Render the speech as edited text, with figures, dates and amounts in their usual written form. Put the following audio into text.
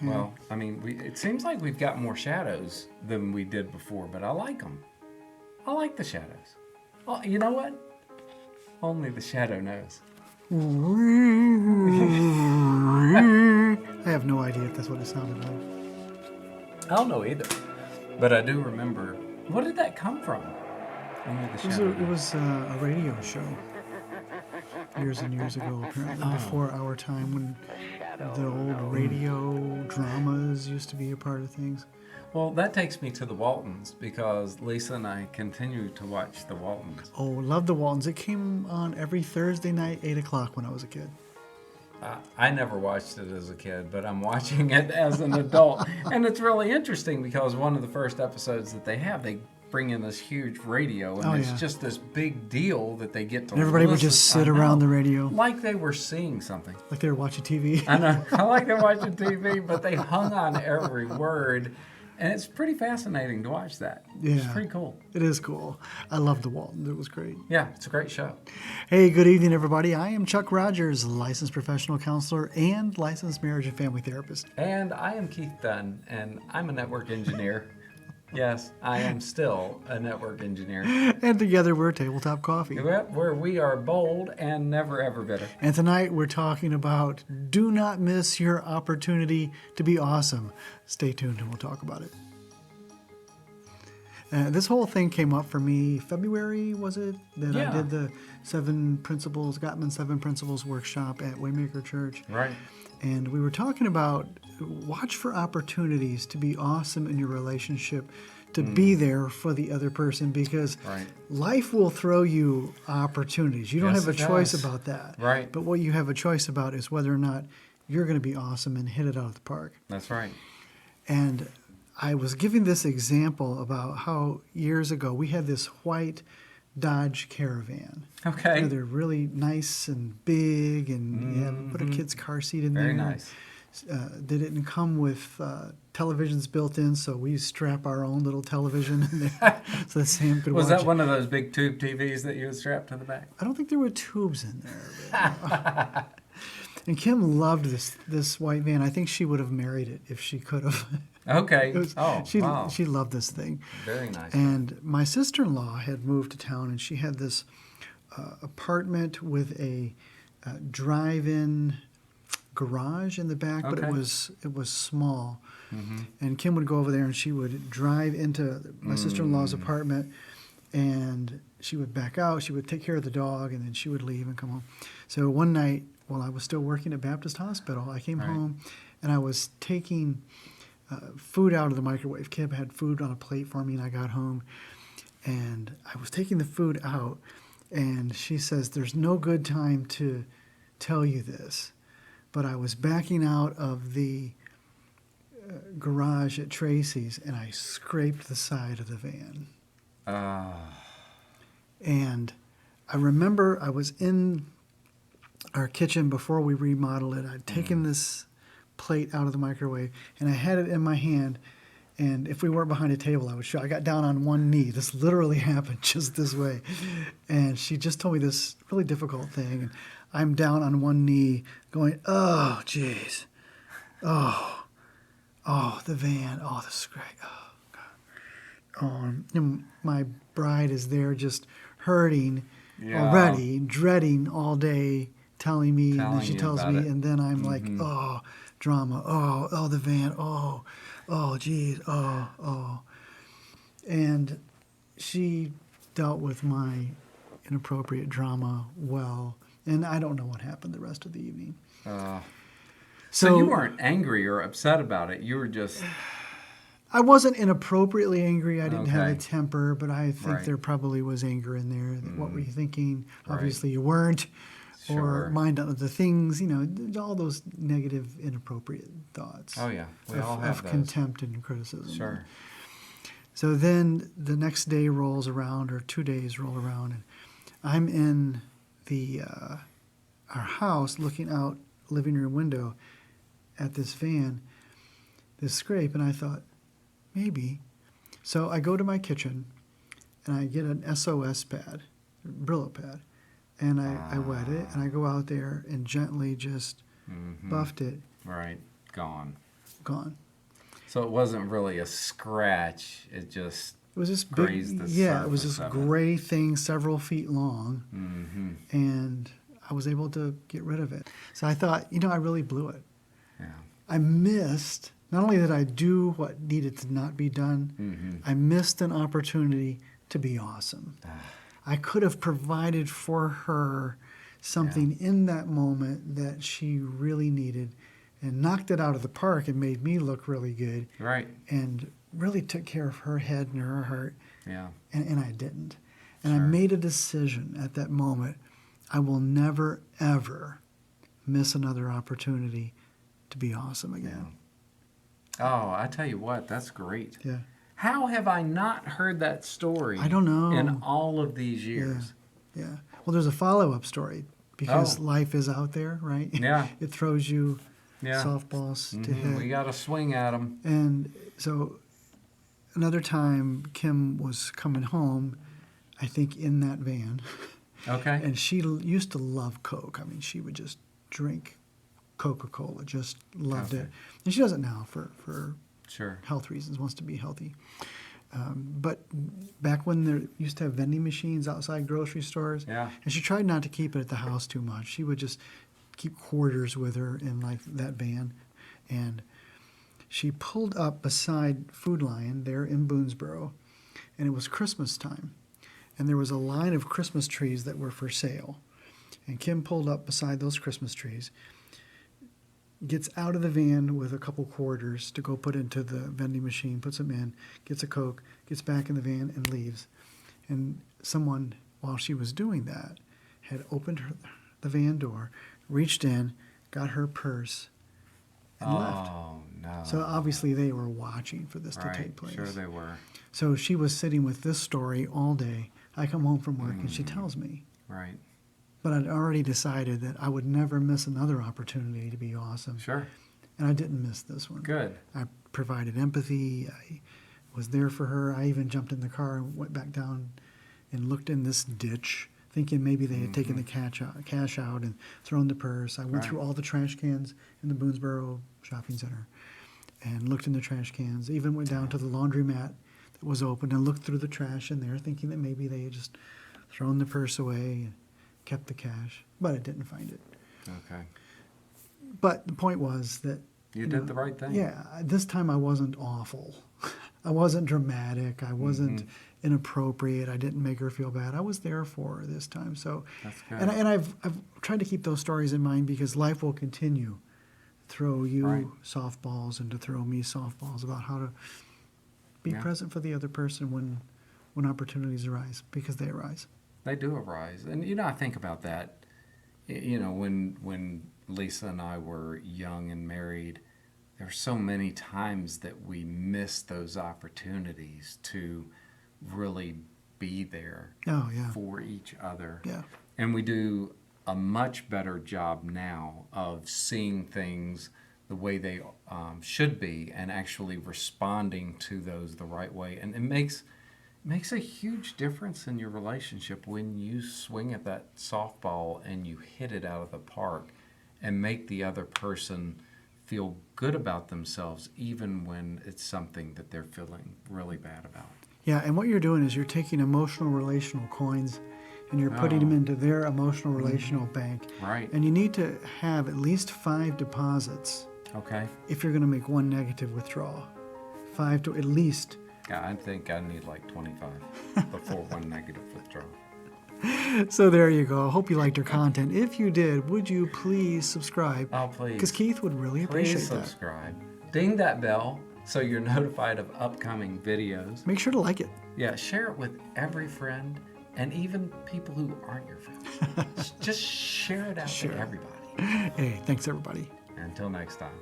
Yeah. Well, I mean, it seems like we've got more shadows than we did before, but I like them. I like the shadows. Oh, you know what? Only the shadow knows. I have no idea if that's what it sounded like. I don't know either. But I do remember. What did that come from? Only the shadow It knows. was a radio show years and years ago, apparently, before our time when the old radio dramas used to be a part of things. Well, that takes me to the Waltons because Lisa and I continue to watch the Waltons. Oh, love the Waltons. It came on every Thursday night, 8 o'clock when I was a kid. I never watched it as a kid, but I'm watching it as an adult. And it's really interesting because one of the first episodes that they bring in this huge radio, and it's just this big deal that they get to And everybody would listen. just sit around the radio. Like they were seeing something. Like they were watching TV. I know. I like they're watching TV, but they hung on every word. And it's pretty fascinating to watch that. Yeah. It's pretty cool. It is cool. I love the Waltons. It was great. Yeah, it's a great show. Hey, good evening, everybody. I am Chuck Rodgers, licensed professional counselor and licensed marriage and family therapist. And I am Keith Dunn, and I'm a network engineer. Yes, I am still a network engineer. And together we're Tabletop Coffee. Where we are bold and never ever bitter. And tonight we're talking about do not miss your opportunity to be awesome. Stay tuned and we'll talk about it. This whole thing came up for me February, was it? That I did the Gottmans 7 Principles workshop at Waymaker Church. Right. And we were talking about watch for opportunities to be awesome in your relationship, to be there for the other person, because life will throw you opportunities. You don't have a choice about that. Right. But what you have a choice about is whether or not you're going to be awesome and hit it out of the park. That's right. And I was giving this example about how years ago we had this white Dodge Caravan. Okay. You know, they're really nice and big, and you have put a kid's car seat in there. Very nice. They didn't come with televisions built in, so we strap our own little television in there so that Sam could watch. Was that one of those big tube TVs that you would strap to the back? I don't think there were tubes in there. And Kim loved this white van. I think she would have married it if she could have. Okay. She loved this thing. Very nice. And my sister-in-law had moved to town, and she had this apartment with a drive-in garage in the back, but it was small. Mm-hmm. And Kim would go over there, and she would drive into my sister-in-law's apartment, and she would back out. She would take care of the dog, and then she would leave and come home. So one night, while I was still working at Baptist Hospital, I came home, and I was taking food out of the microwave. Kim had food on a plate for me, and I got home, and I was taking the food out, and she says, "There's no good time to tell you this, but I was backing out of the garage at Tracy's, and I scraped the side of the van." And I remember I was in our kitchen before we remodeled it. I'd taken this plate out of the microwave, and I had it in my hand, and if we weren't behind a table, I would show. I got down on one knee. This literally happened just this way. And she just told me this really difficult thing, and I'm down on one knee going, "Oh, jeez. Oh, the van. Oh, the scrape. Oh, God." And my bride is there just hurting already, dreading all day, telling me, and then she tells me, and then I'm like, oh, drama, oh, the van, oh, geez, oh. And she dealt with my inappropriate drama well, and I don't know what happened the rest of the evening. So you weren't angry or upset about it. You were just... I wasn't inappropriately angry. I didn't have a temper, but I think there probably was anger in there. What were you thinking? Obviously you weren't. Or mind on other things, all those negative, inappropriate thoughts. Oh, yeah. We all have of those. Contempt and criticism. Sure. So then the next day rolls around, or 2 days roll around, and I'm in our house looking out living room window at this van, this scrape, and I thought, maybe. So I go to my kitchen, and I get an SOS pad, Brillo pad, and I wet it, and I go out there and gently just buffed it. Right. Gone. gone. So it wasn't really a scratch. It was this grazed big, the yeah, it was this surface of it. gray thing several feet long, Mm-hmm. and I was able to get rid of it. So I thought, I really blew it. Yeah. I missed, not only did I do what needed to not be done, I missed an opportunity to be awesome. I could have provided for her something in that moment that she really needed and knocked it out of the park and made me look really good. Right. And really took care of her head and her heart. Yeah. And I didn't. And Sure. I made a decision at that moment. I will never, ever miss another opportunity to be awesome again. Oh, I tell you what, that's great. Yeah. How have I not heard that story? I don't know. In all of these years. Yeah. Well, there's a follow-up story because Oh. life is out there, right? Yeah. It throws you Yeah. softballs to hit. We got to swing at them. And so another time, Kim was coming home, I think in that van. Okay. And she used to love Coke. I mean, she would just drink Coca-Cola, just loved it. And she does it now for Sure. health reasons, wants to be healthy. But back when there used to have vending machines outside grocery stores, Yeah. and she tried not to keep it at the house too much. She would just keep quarters with her in like that van. And she pulled up beside Food Lion there in Boonesboro, and it was Christmas time. And there was a line of Christmas trees that were for sale. And Kim pulled up beside those Christmas trees, gets out of the van with a couple quarters to go put into the vending machine, puts them in, gets a Coke, gets back in the van and leaves. And someone, while she was doing that, had opened the van door, reached in, got her purse, and left. Oh, no. So obviously they were watching for this to take place. Sure they were. So she was sitting with this story all day. I come home from work and she tells me. Right. But I'd already decided that I would never miss another opportunity to be awesome. Sure. And I didn't miss this one. Good. I provided empathy. I was there for her. I even jumped in the car and went back down and looked in this ditch, thinking maybe they had taken the cash out and thrown the purse. I went through all the trash cans in the Boonesboro shopping center and looked in the trash cans. Even went down to the laundromat that was open and looked through the trash in there, thinking that maybe they had just thrown the purse away and kept the cash. But I didn't find it. Okay. But the point was that You did the right thing. yeah, this time I wasn't awful. I wasn't dramatic. I wasn't inappropriate. I didn't make her feel bad. I was there for her this time. So, That's good. and I've tried to keep those stories in mind because life will continue to throw you Right. softballs and to throw me softballs about how to be Yeah. present for the other person when opportunities arise, because they arise. They do arise. And, I think about that. When Lisa and I were young and married, there were so many times that we missed those opportunities to really be there Oh, yeah. for each other. Yeah. And we do a much better job now of seeing things the way they should be and actually responding to those the right way. And it makes a huge difference in your relationship when you swing at that softball and you hit it out of the park and make the other person feel good about themselves even when it's something that they're feeling really bad about. Yeah, and what you're doing is you're taking emotional relational coins and you're putting them into their emotional relational bank. Right. And you need to have at least 5 deposits Okay. if you're going to make one negative withdrawal. 5 to at least. Yeah, I think I need like 25 before one negative withdrawal. So there you go. I hope you liked our content. If you did, would you please subscribe? Oh, please. Because Keith would really appreciate Please that. subscribe. Ding that bell so you're notified of upcoming videos. Make sure to like it. Yeah, share it with every friend and even people who aren't your friends. Just share it out to everybody. Hey, thanks everybody. Until next time.